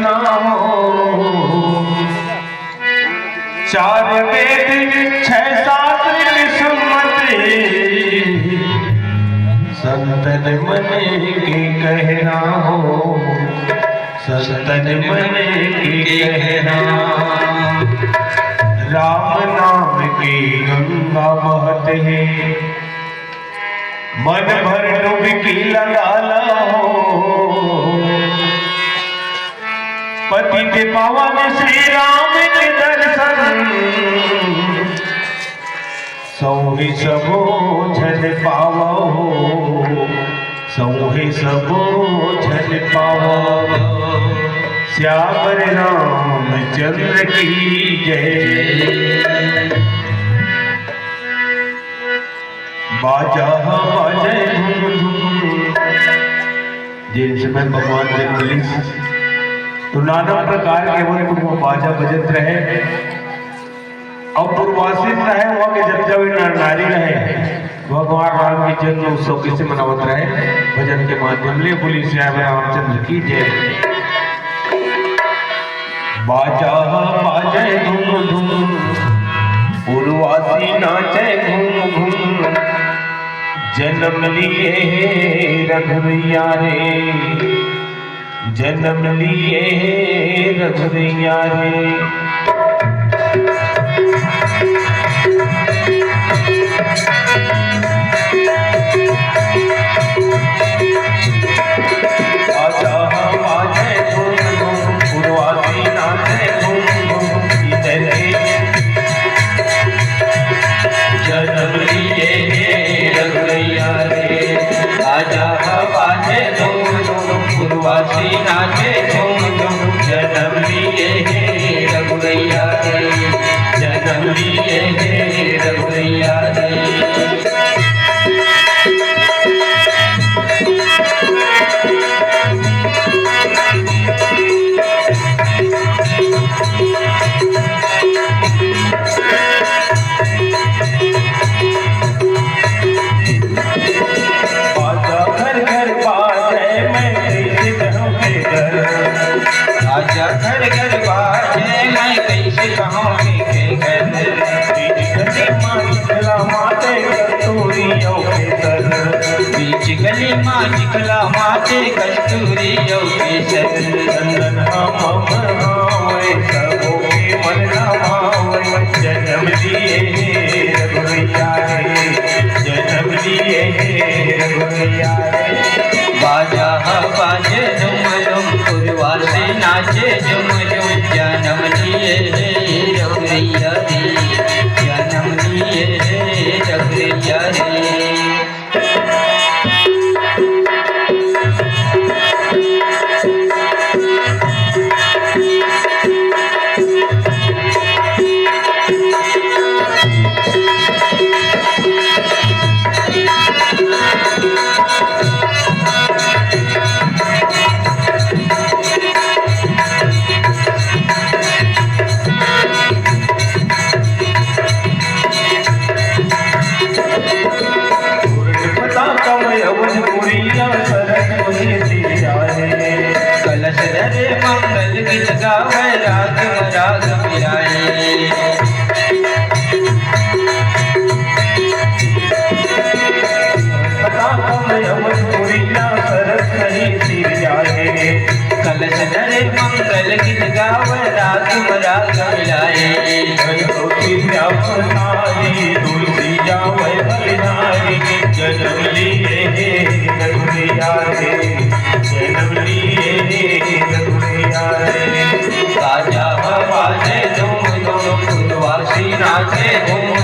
कहना हो। चार वेद छह शास्त्र किस्मत संतन मन के कहना हो। संतन मन के कहना। राम नाम की गंगा बहते हैं, मन भर डुबकी लगाना हो। पतित पावन श्री राम के दर्शन सौहि सबो छन पावो। सौहि सबो छन पावो। श्याम रामचंद्र की जय। बाजा बाजे धूम धूम। जिन समय भगवान के पुलिस तो नाना प्रकार के वो बाजा बजत रहे और पूर्वासित रहे वहाँ के जब जब नारी रहे भगवान राम के जन्म उत्सव कैसे मनावत रहे भजन के माध्यम ले। पुलिस रामचंद्र की जय। बाजा बाजे धूम धूम, पूर्वासी नाचे घूम घूम। जन्म लिए रघुरैया रे, जन्म लिए रघुरैया रे। पूर्वासी नाचे झूम झूम। जन्म लिए रघुरैया रे, जन्म लिए रघुरैया रे। आजा घर घर बाजे मैं कैसे कहूँ के घर। बीच गली माँ चिखला माते कस्तूरियों के सर। चंदन हम सबों के मन रमावे। जन्म लिए रघुरैया रे, जन्म लिए रघुरैया रे। बाजा बाजे झुम झुम, पूर्वासी नाचे झुम झुम। जन्म लिए रघुरैया रे, जन्म लिए रघुरैया रे। कलश रे मंगल गीत गावे राग राग पिराए। कलश रे मंगल गीत गावे राग राग मिलाए। तुलसी जावे बलिहारी, जन्म लिए रघुरैया रे, जन्म लिए रघुरैया रे। बाजा बाजे धूम धूम, पूर्वासी नाचे घूम